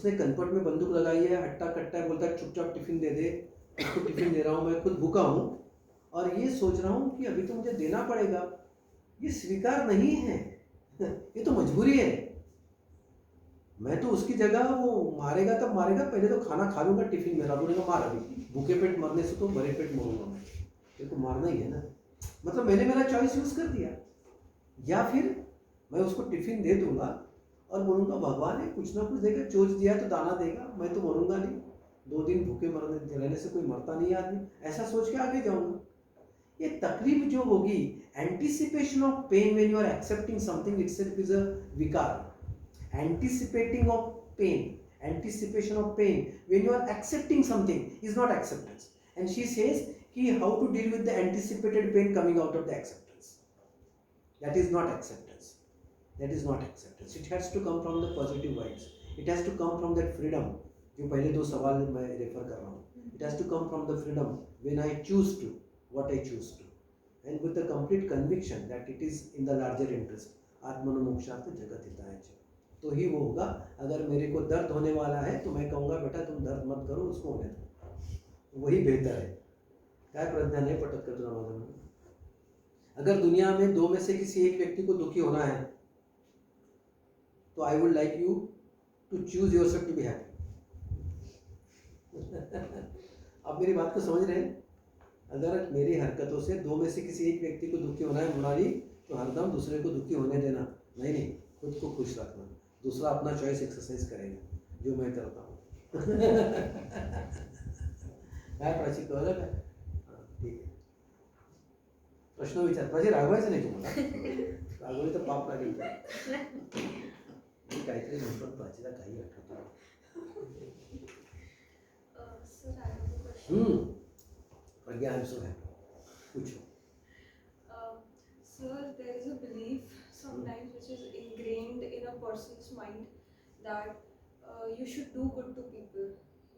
उसने कनपट में बंदूक लगाई है, हट्टा कट्टा है, बोलता है चुपचाप टिफिन दे दे, उसको टिफिन दे रहा हूँ, मैं खुद भूखा हूँ और ये सोच रहा हूँ कि अभी तो मुझे देना पड़ेगा, ये स्वीकार नहीं है। ये तो मजबूरी है। मैं तो उसकी जगह, वो मारेगा तब मारेगा, पहले तो खाना खा लूंगा टिफिन मेरा, बोलेगा मार अभी, भूखे पेट मरने से तो भरे पेट मरूंगा मैं, ये तो मारना ही है ना। मतलब मैंने मेरा चॉइस यूज कर दिया। या फिर मैं उसको टिफिन दे दूंगा और बोलूँगा भगवान है कुछ ना कुछ देगा, चोच दिया तो दाना देगा, मैं तो मरूंगा नहीं, 2 दिन भूखे मरने रहने से कोई मरता नहीं है आदमी, ऐसा सोच के आगे जाऊंगा। ये तकलीफ जो होगी, anticipation of pain when you are accepting something itself is a विकार। Anticipating of pain, anticipation of pain when you are accepting something is not acceptance. And she says ki how to deal with the anticipated pain coming out of the acceptance. That is not acceptance. That is not acceptance. It has to come from the positive vibes. It has to come from that freedom. जो पहले 2 सवाल मैं refer कर रहा हूँ. It has to come from the freedom when I choose to, what I choose to, and with the complete conviction that it is in the larger interest. आत्मनो मोक्षार्थ जगत हिताय च. तो ही वो होगा। अगर मेरे को दर्द होने वाला है तो मैं कहूँगा बेटा तुम दर्द मत करो, उसको होने दो, वही बेहतर है। क्या प्रज्ञा नहीं पटत कर तुला माझं. अगर दुनिया में 2 में से किसी एक व्यक्ति को दुखी होना है तो I would like you to choose yourself to be happy. आप मेरी बात को समझ रहे हैं? अगर मेरी हरकतों से 2 में से किसी एक व्यक्ति को दुखी होना है मुरारी, तो हरदम दूसरे को दुखी होने देना नहीं, खुद को खुश रखना। दूसरा अपना चॉइस एक्सरसाइज करेगा, जो मैं करता हूँ. काय प्राची कळलं काय? ठीक आहे. प्रश्न विचार. प्राची रागवायचं नाही तुम्हाला, रागवली तर पाप लागेल. मी काहीतरी म्हणतो प्राचीला काही आठवतं. प्रज्ञा, आई एम सो हैप्पी. पूछो. Sir, there is a belief sometimes which is ingrained in a person's mind that you should do good to people,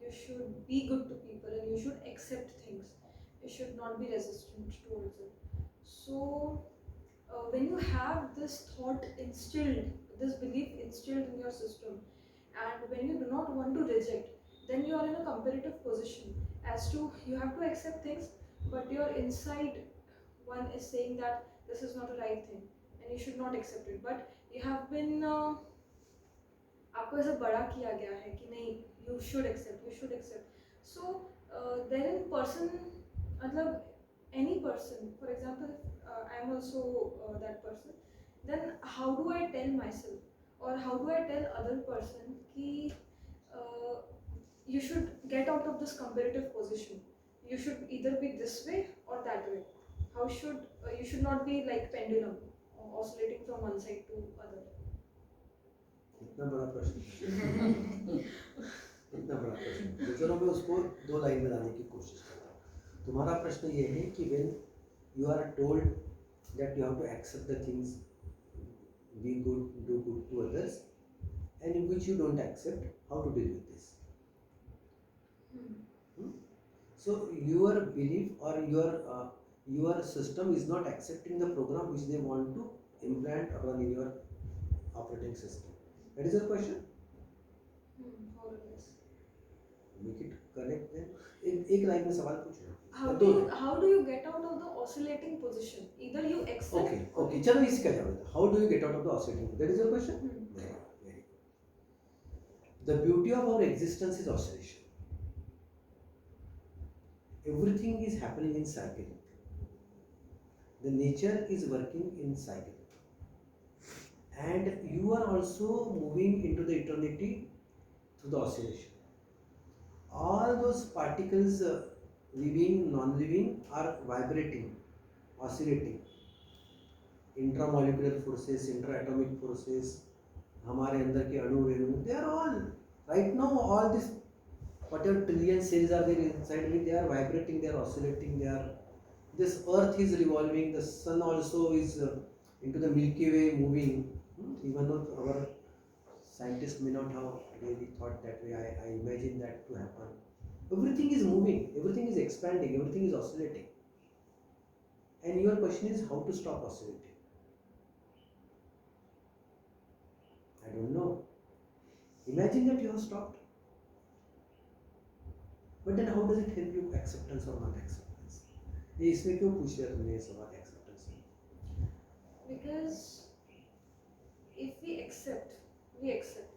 you should be good to people, and you should accept things. You should not be resistant towards it. So, when you have this thought instilled, this belief instilled in your system, and when you do not want to reject, then you are in a comparative position as to you have to accept things, but your inside one is saying that this is not a right thing and you should not accept it, but you have been आपको ऐसा बड़ा किया गया है कि नहीं you should accept. So then in person, मतलब any person, for example, I am also that person, then how do I tell myself or how do I tell other person कि you should get out of this comparative position, you should either be this way or that way. How should you should not be like pendulum oscillating from one side to other. इतना बड़ा प्रश्न. इतना बड़ा प्रश्न. चलो मैं उसको 2 line में लाने की कोशिश करता हूँ. तुम्हारा प्रश्न ये है कि when you are told that you have to accept the things, be good, do good to others, and in which you don't accept, how to deal with this? So your belief or your system is not accepting the program which they want to implant or run in your operating system. That is your question? More or less. Make it correct then. एक line में सवाल पूछो. How do you get out of the oscillating position? Either you accept. Okay. चलो इसका जवाब दो. How do you get out of the oscillating position? That is your question? Very good. The beauty of our existence is oscillation. Everything is happening in cycle. The nature is working in cycle. And you are also moving into the eternity through the oscillation. All those particles, living, non-living, are vibrating, oscillating. Intramolecular forces, intraatomic forces, हमारे अंदर के अणु Renu, they are all right now, all this whatever trillion cells are there inside me, they are vibrating, they are oscillating, they are. This earth is revolving, the sun also is into the Milky Way moving. Even though our scientists may not have really thought that way, I imagine that to happen. Everything is moving, everything is expanding, everything is oscillating. And your question is how to stop oscillating. I don't know. Imagine that you have stopped. But then how does it help you acceptance or not acceptance? ये इसमें क्यों पूछ लिया तुमने ये सवाल acceptance में? Because if we accept, we accept.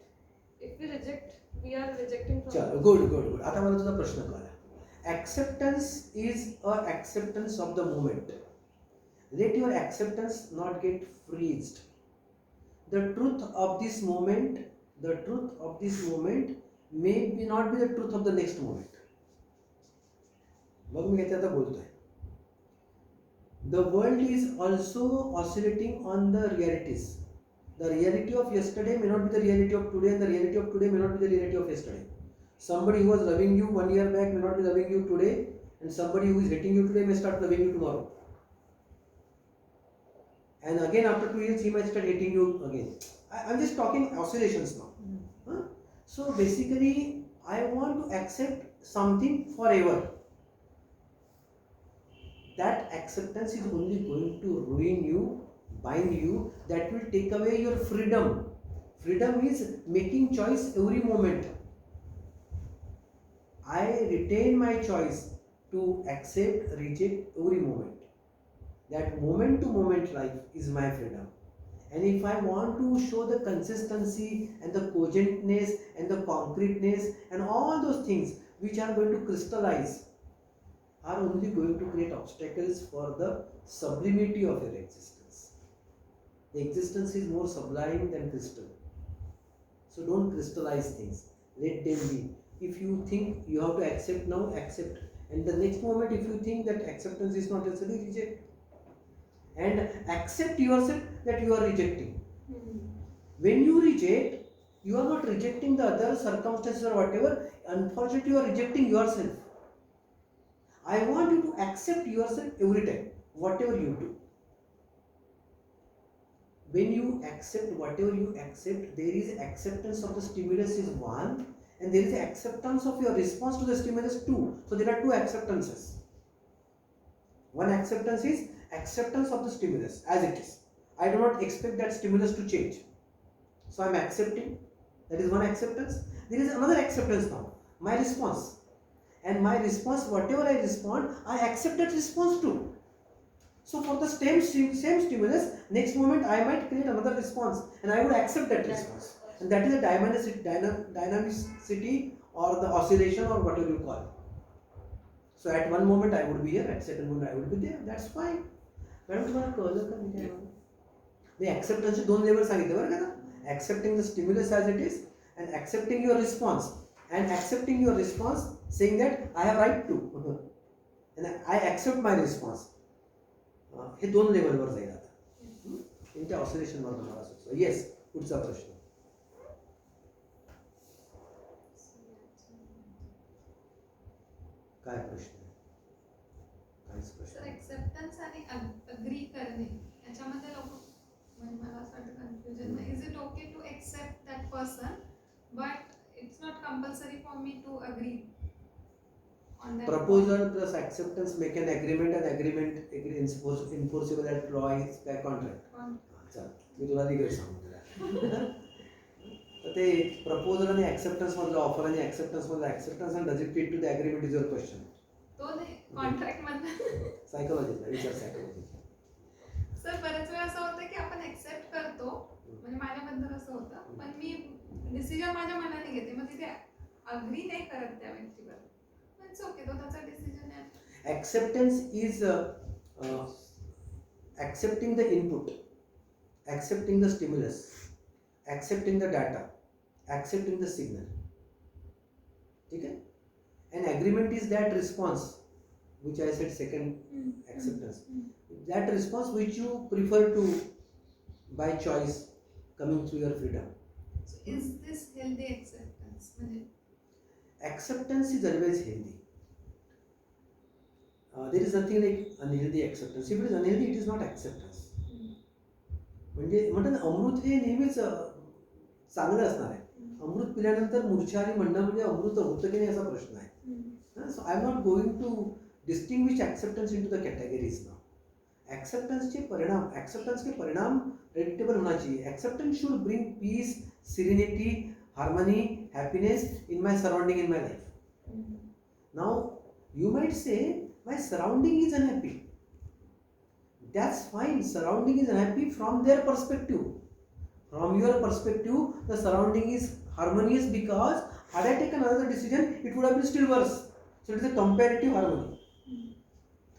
If we reject, we are rejecting from. चलो good. आता मला तुझा प्रश्न कळला. Acceptance is a acceptance of the moment. Let your acceptance not get freezed. The truth of this moment may be not be the truth of the next moment. बघ मी आता बोलतोय. The world is also oscillating on the realities. The reality of yesterday may not be the reality of today, and the reality of today may not be the reality of yesterday. Somebody who was loving you 1 year back may not be loving you today, and somebody who is hating you today may start loving you tomorrow. And again after 2 years he might start hating you again. I'm just talking oscillations now. Huh? So basically I want to accept something forever. That acceptance is only going to ruin you, bind you, that will take away your freedom. Freedom is making choice every moment. I retain my choice to accept, reject every moment. That moment to moment life is my freedom. And if I want to show the consistency and the cogentness and the concreteness and all those things which are going to crystallize, are only going to create obstacles for the sublimity of your existence. The existence is more sublime than crystal. So don't crystallize things. Let them be. If you think you have to accept now, accept. And the next moment if you think that acceptance is not necessary, reject. And accept yourself that you are rejecting. When you reject, you are not rejecting the other circumstances or whatever. Unfortunately, you are rejecting yourself. I want you to accept yourself every time, whatever you do. When you accept whatever you accept, there is acceptance of the stimulus is one, and there is acceptance of your response to the stimulus two. So there are two acceptances. One acceptance is acceptance of the stimulus as it is. I do not expect that stimulus to change. So I am accepting. That is one acceptance. There is another acceptance now. My response. And my response, whatever I respond, I accept that response too. So for the same stimulus, next moment I might create another response and I would accept that response. And that is the dynamicity or the oscillation or whatever you call it. So at one moment I would be here, at second moment I would be there. That's fine. Madam तुम्हाला कळलं का मी मी ॲक्सेप्टन्सचे 2 level सांगितले बरं का ना. Accepting the stimulus as it is and accepting your response and accepting your response saying that I have right to and I accept my response. हे 2 लेवलवर जाईल आता. त्यांच्या ऑसिलेशनवर मला सुचलं. येस, पुढचा प्रश्न. काय प्रश्न? काहीच प्रश्न. सर ॲक्सेप्टन्स आणि अग्री करणे याच्यामध्ये लोक म्हणजे मला असं वाटतं confusion. Is it okay to accept that person but it's not compulsory for me to agree on that Proposal plus acceptance make an agreement and agreement enforceable at law is by contract. चल मी तुला legal सांगतो तुला. तर ते proposal आणि acceptance मधलं offer आणि acceptance मधलं acceptance and does it fit to the agreement is your question. तो कॉन्ट्रॅक्ट मधला सायकोलॉजीचा विचार सायकोलॉजी. सर बरेच वेळा असं होतं की आपण एक्सेप्ट करतो म्हणजे माझ्याबद्दल असं होतं पण मी डिसिजन माझ्या मनाने घेते मग तिथे अग्री नाही करत त्या व्यक्तीवर. इट्स ओके तो त्याचा डिसिजन आहे. Acceptance is accepting the input, accepting the stimulus, accepting the data, accepting the signal. ठीक है? An agreement is that response which I said second acceptance. That response which you prefer to by choice coming through your freedom. So is this healthy acceptance? म्हणजे Acceptance is always healthy. There is nothing like unhealthy acceptance. If it is unhealthy, it is not acceptance. म्हणजे म्हणतात ना अमृत हे नेहमीच चांगलं असणार आहे. अमृत पिल्यानंतर मूर्छा आणि म्हणणं म्हणजे अमृत होतं की नाही असा प्रश्न आहे. So I am not going to distinguish acceptance into the categories now. Acceptance के परिणाम प्रेडिक्टेबल होना चाहिए. Acceptance should bring peace, serenity, harmony, happiness in my surrounding, in my life. Now, you might say, my surrounding is unhappy. That's fine, surrounding is unhappy from their perspective. From your perspective, the surrounding is harmonious because had I taken another decision, it would have been still worse. So it is a comparative harmony.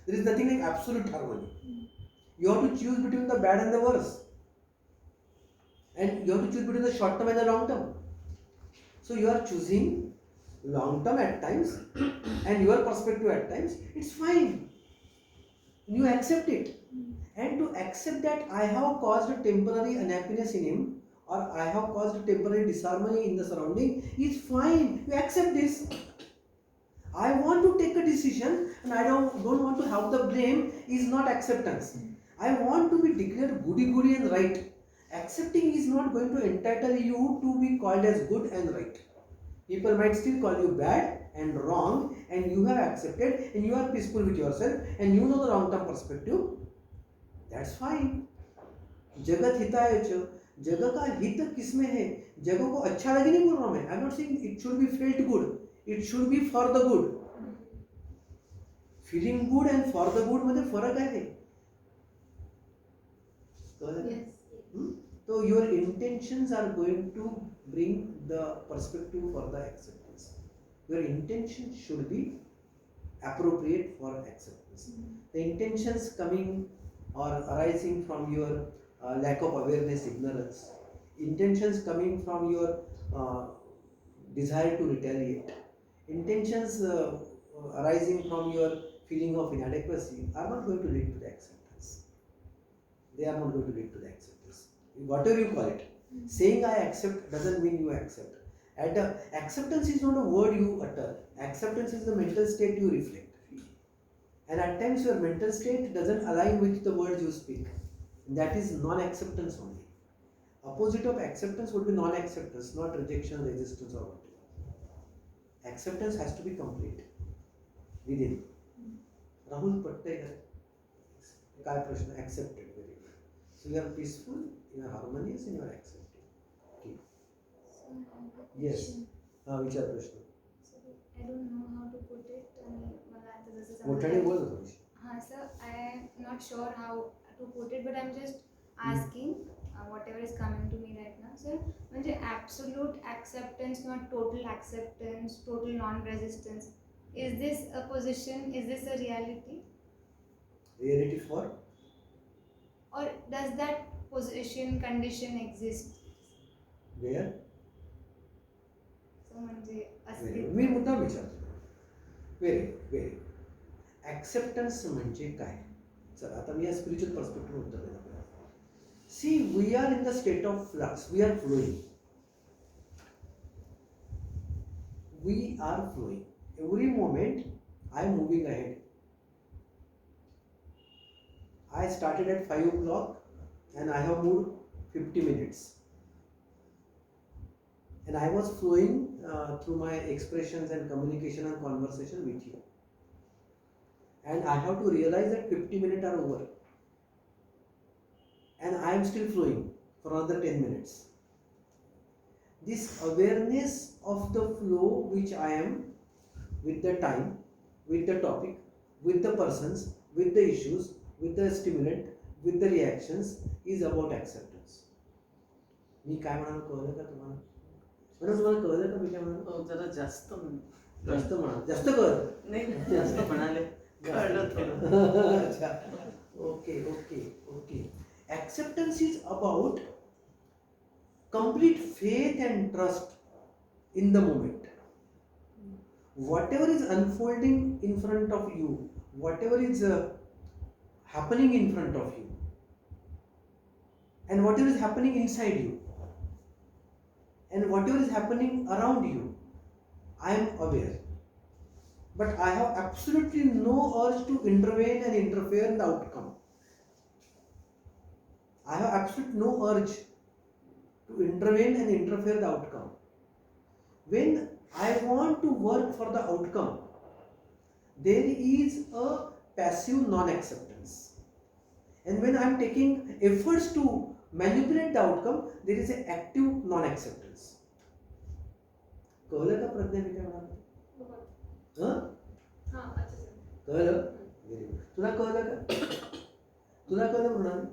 There is nothing like absolute harmony. You have to choose between the bad and the worse. And you have to choose between the short term and the long term. So you are choosing long term at times and your perspective at times. It's fine. You accept it. And to accept that I have caused a temporary unhappiness in him or I have caused a temporary disharmony in the surrounding is fine. You accept this. I want to take a decision and I don't want to have the blame is not acceptance. I want to be declared goody and right. Accepting is not going to entitle you to be called as good and right. People might still call you bad and wrong and you have accepted and you are peaceful with yourself and you know the long term perspective. That's fine. जगत हिताय च, जग का हित किसमें है? जग को अच्छा लगे नहीं बोल रहा मैं. I'm not saying it should be felt good. It should be for the good. Feeling good and for the good मध्ये फरक आहे. Yes. So your intentions are going to bring the perspective for the acceptance. Your intention should be appropriate for acceptance. The intentions coming or arising from your lack of awareness, ignorance, intentions coming from your desire to retaliate, intentions arising from your feeling of inadequacy are not going to lead to the acceptance. They are not going to lead to the acceptance. Whatever you call it, saying I accept doesn't mean you accept. Acceptance is not a word you utter. Acceptance is the mental state you reflect. And at times your mental state doesn't align with the words you speak. That is non-acceptance only. Opposite of acceptance would be non-acceptance, not rejection, resistance or whatever. Acceptance has to be complete within. Rahul Pattekar, काय प्रश्न? Accepted, very good. So you are peaceful, you are harmonious, and you are accepting. Okay. So I have a Yes. question. विचार प्रश्न. So I don't know how to put it. आणि मला आता जसं मोठ्याने बोल ना थोडीशी. हाँ sir, I am not sure how to put it, but I'm just asking whatever is coming to me right now. Sir, म्हणजे absolute acceptance, not total acceptance, total non-resistance. Is this a position? Is this a reality? Reality for? Or does that position, condition exist? Where? So म्हणजे Very good. अस्तित्व. मी मुद्दाम विचारतो. Very acceptance म्हणजे काय? चला आता मी या स्पिरिच्युअल पर्स्पेक्टिव्ह उत्तर देणार. See we are in the state of flux. We are flowing. Every moment I am moving ahead. I started at 5 o'clock and I have moved 50 minutes. And I was flowing through my expressions and communication and conversation with you. And I have to realize that 50 minutes are over. And I am still flowing for another 10 minutes. This awareness of the flow which I am with the time, with the topic, with the persons, with the issues, with the stimulant, with the reactions is about acceptance. मी काय म्हणाल कळलं का तुम्हाला? म्हणून तुम्हाला कळलं का मी काय म्हणाल? जरा जास्त जास्त म्हणा, जास्त कळ. नाही जास्त म्हणाले कळलं थोडं. अच्छा. Okay. Acceptance is about complete faith and trust in the moment. Whatever is unfolding in front of you, whatever is happening in front of you, and whatever is happening inside you, and whatever is happening around you, I am aware. But I have absolutely no urge to intervene and interfere in the outcome. I have absolutely no urge to intervene and interfere in the outcome. When I want to work for the outcome, there is a passive non-acceptance. And when I am taking efforts to manipulate the outcome, there is an active non-acceptance. कळलं का प्रज्ञा मी काय म्हणालो? बहुत हं? हाँ अच्छे से कळलं? Very good. तुला कळलं का? तुला कळलं म्हणाल?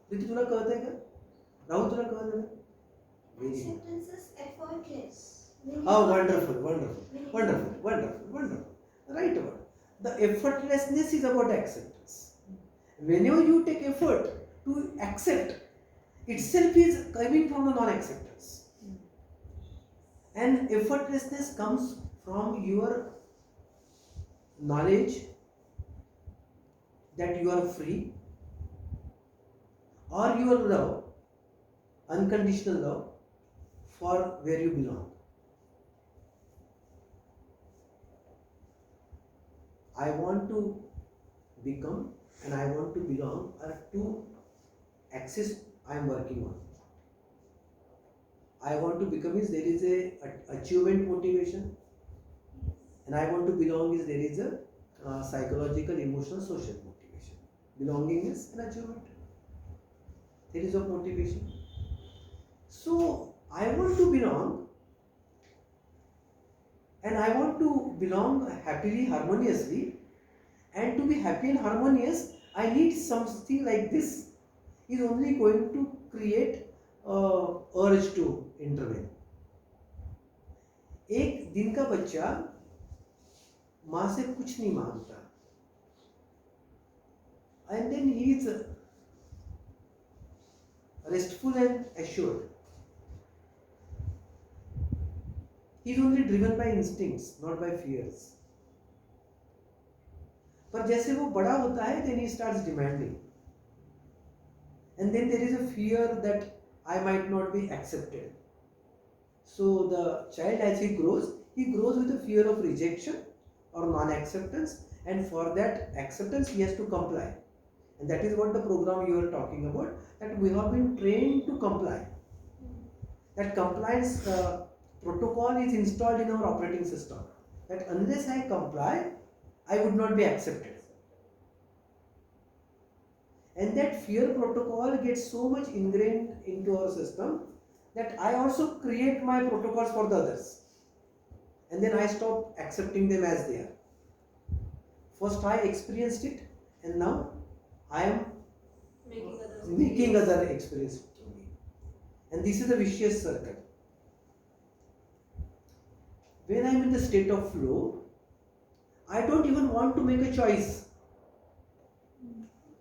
प्रीती तुला कळतंय का? राहुल तुला कळलं का? Very good. Acceptance is effortless. Oh, wonderful, wonderful, wonderful, wonderful, wonderful. Right word. The effortlessness is about acceptance. Whenever you take effort to accept, itself is coming from the non-acceptance. And effortlessness comes from your knowledge that you are free, or your love, unconditional love for where you belong. I want to become and I want to belong are two axes I am working on. I want to become is there is a achievement motivation, and I want to belong is there is a psychological, emotional, social motivation. Belonging is an achievement. There is a motivation. So I want to belong, and I want to belong happily, harmoniously, and to be happy and harmonious, I need something like this is only going to create urge to intervene. एक दिन का बच्चा माँ से कुछ नहीं मांगता, and then he is restful and assured. He is only driven by instincts, not by fears. पर जैसे वो बड़ा होता है, then he starts demanding, and then there is a fear that I might not be accepted. So the child, as he grows with a fear of rejection or non-acceptance, and for that acceptance he has to comply, and that is what the program you are talking about. That we have been trained to comply. That compliance protocol is installed in our operating system. That unless I comply, I would not be accepted. And that fear protocol gets so much ingrained into our system that I also create my protocols for the others. And then I stop accepting them as they are. First I experienced it, and now I am making others making other experience through me. And this is a vicious circle. When I am in the state of flow, I don't even want to make a choice.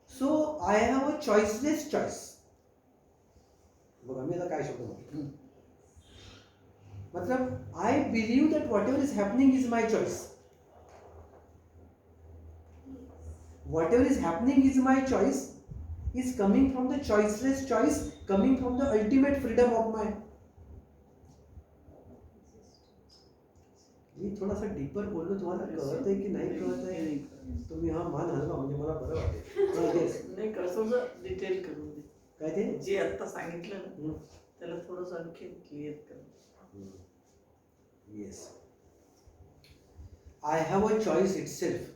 So I have a choiceless choice. बघा मी आता काय शब्द म्हणतो, मतलब I believe that whatever is happening is my choice. Whatever is happening is my choice, is coming from the choiceless choice, coming from the ultimate freedom of my. मी थोडासा deeper बोललो, तुम्हाला कळत आहे की नाही कळत आहे? तुम्ही हा मान हलवा म्हणजे मला बरं वाटेल. Yes. नाही कसं डिटेल करून दे. काय ते? जे आता सांगितलं ना त्याला थोडंसं आणखी क्लिअर कर. Yes. I have a choice itself.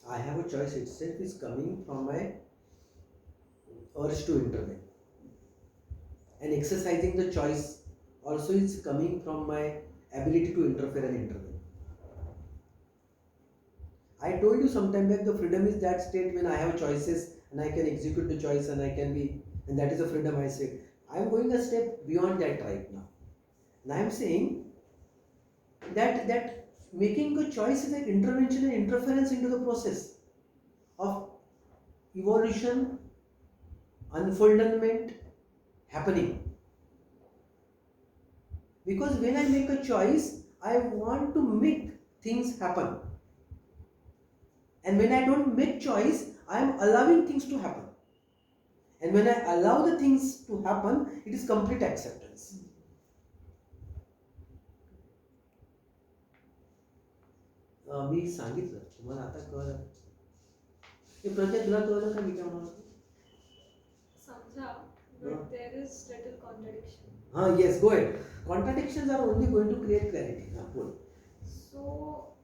I have a choice itself is coming from my urge to intervene. And exercising the choice also is coming from my ability to interfere and intervene. I told you sometime back, the freedom is that state when I have choices and I can execute the choice and I can be, and that is the freedom I said. I am going a step beyond that right now. And I am saying that making a choice is an intervention and interference into the process of evolution, unfoldment happening. Because when I make a choice, I want to make things happen. And when I don't make choice, I am allowing things to happen. And when I allow the things to happen, it is complete acceptance. मी सांगितलं तुम्हाला, आता कळलं? हे प्रज्ञा तुला कळलं का मी काय म्हणालो? समझा, but there is little contradiction. Yes, go ahead. Contradictions are only going to create clarity. Go. So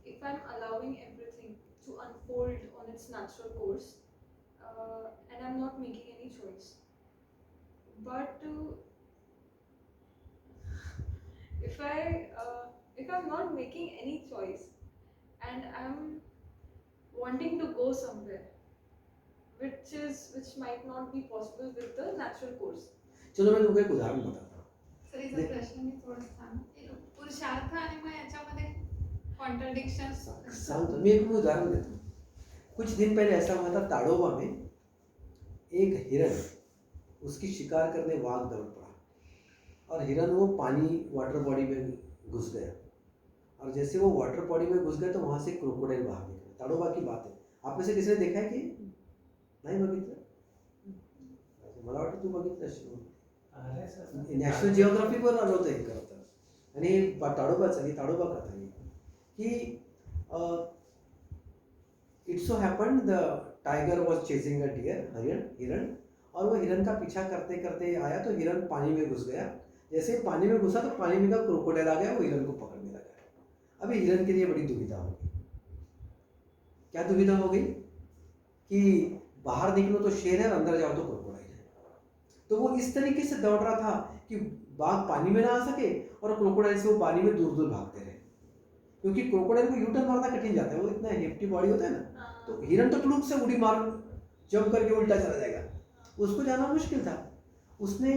if I'm allowing everything to unfold on its natural course, and I'm not making any choice, but if I'm not making any choice and I'm wanting to go somewhere which might not be possible with the natural course. चलो मैं तुमको एक उदाहरण बताता हूँ. सरीचा प्रश्न मी थोडंसं सांगू. पुरुषार्थ आणि मग याच्यामध्ये कॉन्ट्रडिक्शन सांगतो मी एक उदाहरण देता हूँ. कुछ दिन पहले ऐसा हुआ था ताड़ोबा में एक हिरन उसकी शिकार करने वाघ दौड़ पड़ा और हिरन वो पानी वाटर बॉडी में घुस गया और जैसे वो वाटर बॉडी में घुस गया तो वहाँ से क्रोकोडाइल बाहर निकला. ताड़ोबा की बात है. आप में से किसी ने देखा है की नाही बघितलं? मला वाटतं तू बघितलं असेल. नॅशनल जिओग्राफीवर आलं होतं हे खरं तर. आणि ताडोबाचं ही ताडोबा कथा आहे की it so happen the tiger was chasing a deer हिरन और वो हिरन का पीछा करते करते आया तो हिरन पानी में घुस गया. जैसे ही पानी में घुसा तो पानी में का क्रोकोडाइल आ गया, वो हिरन को पकड़ने लगा. अभी हिरन के लिए बड़ी दुविधा हो गई. क्या दुविधा हो गई कि बाहर निकलो तो शेर है और अंदर जाओ तो क्रोकोडाइल है. तो वो इस तरीके से दौड़ रहा था कि बाघ पानी में ना आ सके और क्रोकोडाइल से वो पानी में दूर दूर भागते रहे, क्योंकि क्रोकोडाइल को यूटर्न मारना कठिन जाता है. वो इतना हेफ्टी बॉडी होता है ना, तो हिरन तो तुड़ुक से उड़ी मार जंप करके उल्टा चला जाएगा. उसको जाना मुश्किल था. उसने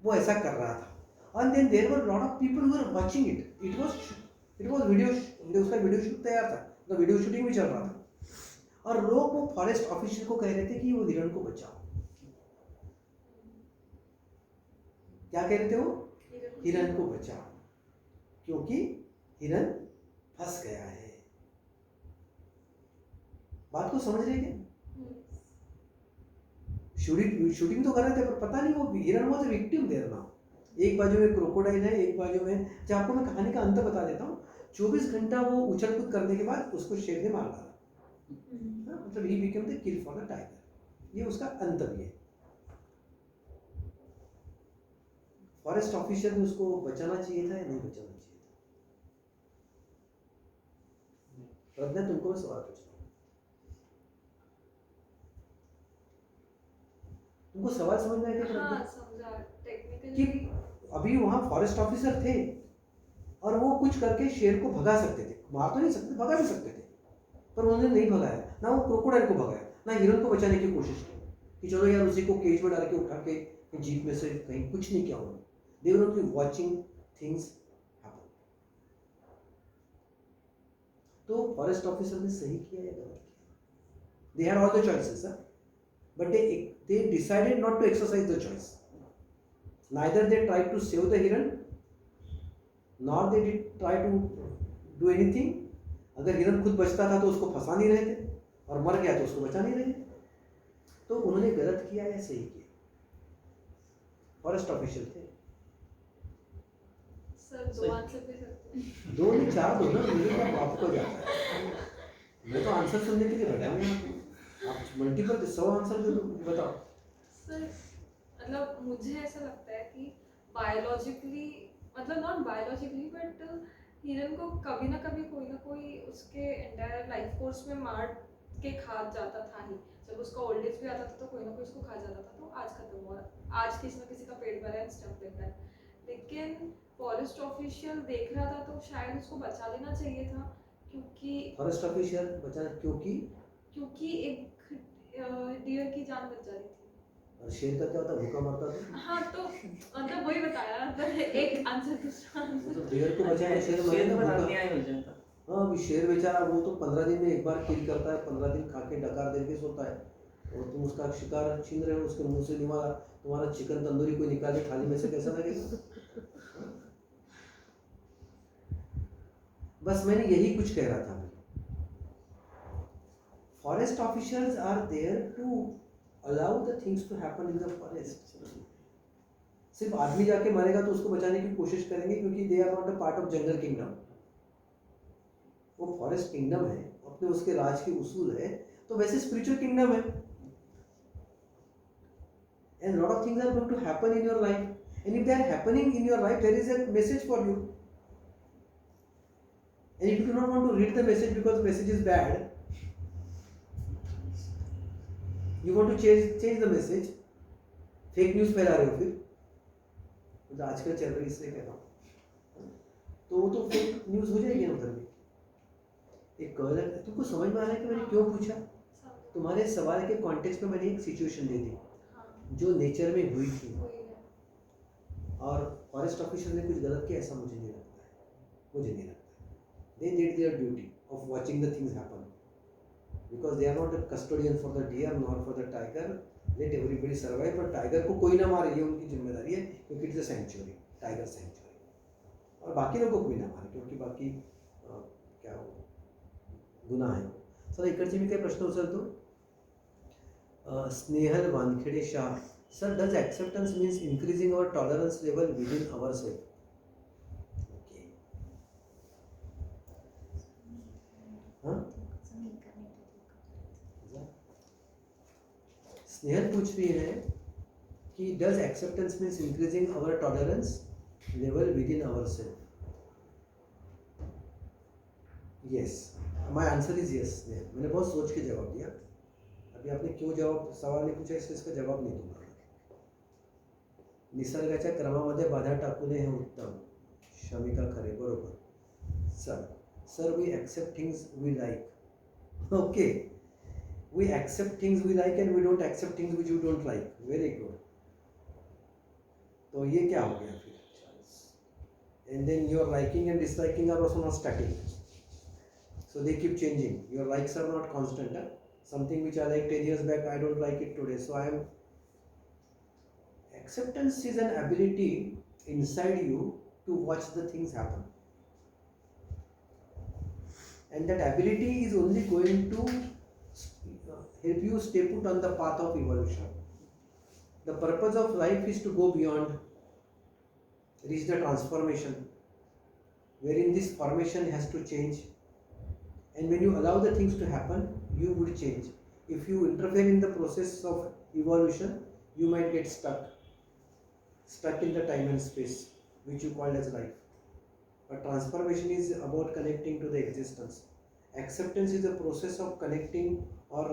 वो ऐसा कर रहा था. And then there were lot of people who were watching it. It was video, उसका वीडियो शूट तैयार था, तो वीडियो शूटिंग भी चल रहा था. और लोग वो फॉरेस्ट ऑफिसर को कह रहे थे कि वो हिरन को बचाओ. क्या कह रहे थे वो? हिरन को बचाओ, क्योंकि हिरन फंस गया है. बात को समझ रहे क्या? शूटिंग तो कर रहे थे पर पता नहीं वो हिरन was a victim there now. एक बाजू में क्रोकोडाइल है, एक बाजू में. जब आपको मैं कहानी का अंत बता देता हूँ. 24 घंटा वो उछल कूद करने के बाद उसको शेर ने मार डाला. मतलब he became the kill for the tiger. ये उसका अंत भी है. फॉरेस्ट ऑफिसर ने उसको बचाना चाहिए था या नहीं बचाना चाहिए था? प्रज्ञा, तुमको मैं सवाल पूछता हूँ. तुमको सवाल समझ में आया क्या? हाँ, समझा. टेक्निकली कि अभी वहाँ फॉरेस्ट ऑफिसर थे और वो कुछ करके शेर को भगा सकते थे. मार तो नहीं सकते, भगा भी सकते थे, पर उन्होंने नहीं भगाया. ना वो क्रोकोडाइल को भगाया, ना हिरन को बचाने की कोशिश की कि चलो यार उसी को केज में डाल के उठा के जीप में से कहीं. कुछ नहीं किया उन्होंने. They were only watching things happen. तो फॉरेस्ट ऑफिसर ने सही किया या गलत किया? They had all the choices, but they decided not to exercise the choice. Neither they tried to save the heron, nor they did try to do anything. अगर हिरन खुद बचता था तो उसको फंसा नहीं रहे थे, और मर गया तो उसको बचा नहीं रहे थे. तो उन्होंने गलत किया या सही किया? फॉरेस्ट ऑफिसर थे. सर, दो आंसर दे सकते हैं. 2 नहीं 4 दो ना, मेरे को आपको जाता है. मैं तो आंसर सुनने के लिए बैठा हूँ यहाँ पे. आप मल्टीपल 100 आंसर दे दो. बताओ सर, मतलब मुझे ऐसा लगता है कि बायोलॉजिकली, मतलब नॉट बायोलॉजिकली बट हिरन को कभी ना कभी कोई ना कोई उसके एंटायर लाइफ कोर्स में मार के खा जाता था ही. जब उसका ओल्ड एज भी आता था तो कोई ना कोई उसको खा जाता था. तो आज खत्म हुआ, आज किसी ना किसी का पेट भरा है, स्टफ लेता है. लेकिन फॉरेस्ट ऑफिशियल देख रहा था तो शायद उसको बचा लेना चाहिए था, क्योंकि फॉरेस्ट ऑफिसर बचा, क्योंकि एक डियर की जान बच जा रही थी. और शेर का क्या होता? भूखा मरता था. हाँ, तो मतलब वही बताया, मतलब एक आंसर दूसरा आंसर. तो शेर को बचाया, शेर मरे शेर ना पर भूखा. अन्याय हो जाता. हाँ, अभी शेर बेचारा वो तो 15 दिन में एक बार किल करता है. 15 दिन खा के डकार दे के सोता है, और तुम उसका शिकार छीन रहे हो. उसके मुंह से निवाला तुम्हारा चिकन तंदूरी कोई निकाल के थाली में से कैसा लगेगा? बस मैंने यही कुछ कह रहा था. Forest officers are there to allow the things to happen in the forest. सिर्फ आदमी जाके मरेगा तो उसको बचाने की कोशिश करेंगे, क्योंकि they are not a part of jungle kingdom. वो फॉरेस्ट किंगडम है, अपने उसके राज के उसूल है. तो वैसे स्पिरिचुअल किंगडम है, and lot of things are going to happen in your life, and if they are happening in your life, there is a message for you, and if you do not want to read the message because the message is bad, you want to change the message. Fake news फैला रहे हो फिर, तो आजकल चल रही, इसलिए कह रहा हूँ. तो वो तो फेक न्यूज़ हो जाएगी ना उधर भी। एक कॉल है, तुमको समझ में आ रहा है कि मैंने क्यों पूछा? तुम्हारे सवाल के कॉन्टेक्स्ट में मैंने एक सिचुएशन दे दी हाँ, जो नेचर में हुई थी, वही है। और फॉरेस्ट ऑफिसर ने कुछ गलत किया ऐसा मुझे नहीं लगता है, मुझे नहीं लगता है। They did their duty of watching the things happen, because they are not a custodian for the deer not for the tiger. Let everybody survive, पर टाइगर को कोई ना मारे ये उनकी जिम्मेदारी है, क्योंकि it's a sanctuary, tiger sanctuary. और बाकी लोगों को भी ना मारे, क्योंकि बाकी क्या हो गुन्हा है। सर इकडचे मी काही प्रश्न उचलतो. Snehal Wankhede Shah, sir does acceptance means increasing our tolerance level within ourselves? Okay. हाँ? स्नेहल पूछ रही है कि does acceptance means increasing our tolerance level with in our self? Yes, my answer is yes. Snehal, मैंने बहुत सोच के जवाब दिया। अभी आपने क्यों जवाब सवाल नहीं पूछा इसलिए इसका जवाब नहीं दूंगा। निसर्गाच्या क्रमामध्ये बाधा टाकू नये हे उत्तम, शमिका खरे, बरोबर sir. Sir we accept things we like. Okay, we accept things we like and we don't accept things which we don't like. Very good. तो ये क्या हो गया फिर? And then your liking and disliking are also not static, so they keep changing. Your likes are not constant. Something which I liked 10 years back, I don't like it today. So I am. Acceptance is an ability inside you to watch the things happen, and that ability is only going to help you stay put on the path of evolution. The purpose of life is to go beyond, reach the transformation, wherein this formation has to change. And when you allow the things to happen, you would change. If you interfere in the process of evolution, you might get stuck in the time and space, which you call as life. But transformation is about connecting to the existence. Acceptance is a process of connecting or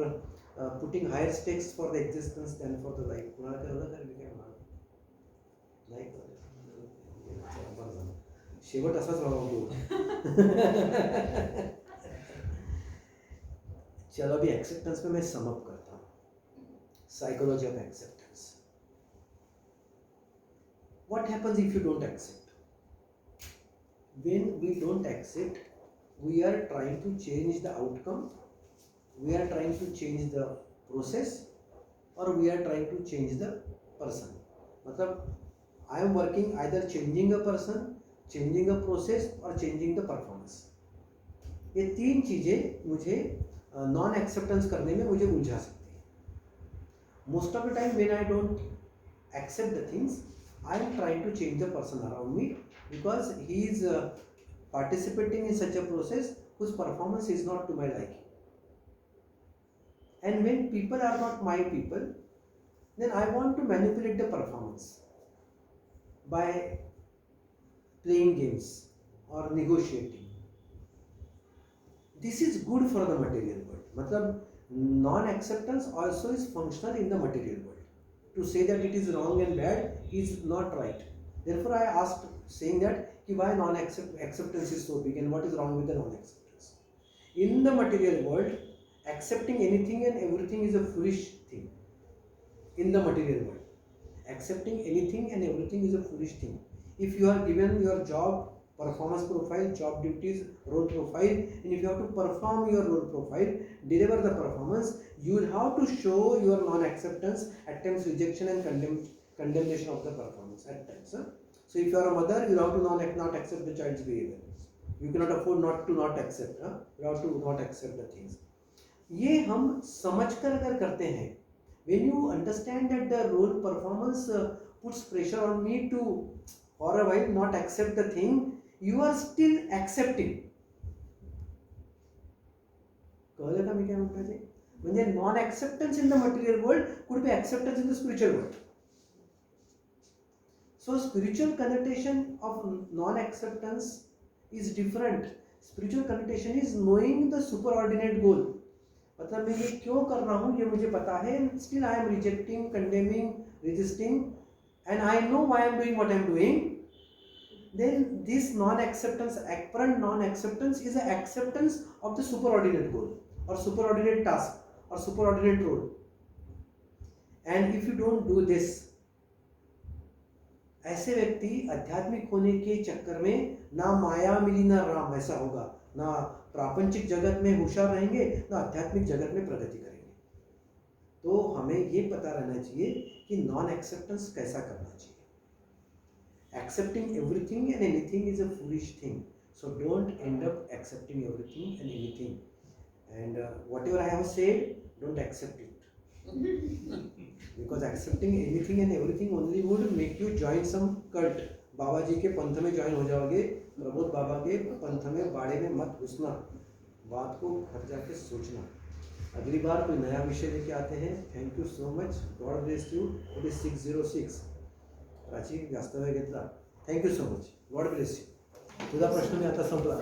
putting higher stakes for the existence than for the life. शेवट असाच राहू. चलो अभी acceptance में मैं sum up करता हूँ. Psychology of acceptance. What happens if you don't accept? When we don't accept, we are trying to change the outcome, we are trying to change the process, or we are trying to change the person. मतलब I am working either changing a person, changing a process or changing the performance. ये तीन चीज़ें मुझे non acceptance करने में मुझे उलझा सकती है. Most of the time when I don't accept the things, I am trying to change the person around me because he is participating in such a process whose performance is not to my liking. And when people are not my people, then I want to manipulate the performance by playing games or negotiating. This is good for the material world. मतलब non-acceptance also is functional in the material world. To say that it is wrong and bad is not right. Therefore, I asked, saying that why non-acceptance is so big and what is wrong with the non-acceptance. In the material world, accepting anything and everything is a foolish thing. In the material world, accepting anything and everything is a foolish thing. If you are given your job performance profile, job duties, role profile, and if you have to perform your role profile, deliver the performance, you will have to show your non-acceptance, at times rejection and condemnation of the performance at times. So if you are a mother, you have to not accept the child's behavior. You cannot afford not to not accept. You have to not accept the things. ये हम समझकर अगर करते हैं, when you understand that the role performance puts pressure on me to for a while not accept the thing, you are still accepting. कळलं का मी काय म्हणतो ते? म्हणजे non acceptance in the material world could be acceptance in the spiritual world. So spiritual connotation of non-acceptance is different. Spiritual connotation is knowing the superordinate goal. मतलब मैं ये क्यों कर रहा हूँ ये मुझे पता है, still I am rejecting, condemning, resisting, and I know why I am doing what I am doing. then this non-acceptance, apparent non-acceptance, is an acceptance of the superordinate goal or superordinate task or superordinate role. And if you don't do this, ऐसे व्यक्ति आध्यात्मिक होने के चक्कर में ना माया मिली ना राम ऐसा होगा, ना प्रापंचिक जगत में होशियार रहेंगे ना आध्यात्मिक जगत में प्रगति करेंगे। तो हमें ये पता रहना चाहिए कि नॉन एक्सेप्टेंस कैसा करना चाहिए। Accepting everything and anything is a foolish thing, so don't end up accepting everything and anything, and whatever I have said, don't accept it because accepting anything and everything only would make you join some cult. बाबा जी के पंथ में join हो जाओगे, प्रबोध बाबा के पंथ में बाड़े में मत घुसना, बात को घर जाके सोचना। अगली बार कोई नया विषय लेके आते हैं। Thank you so much, God bless you. It is 606 Prachi जास्त वेळ घेतला। Thank you so much, God bless you. तुझा प्रश्न मी आता संपला.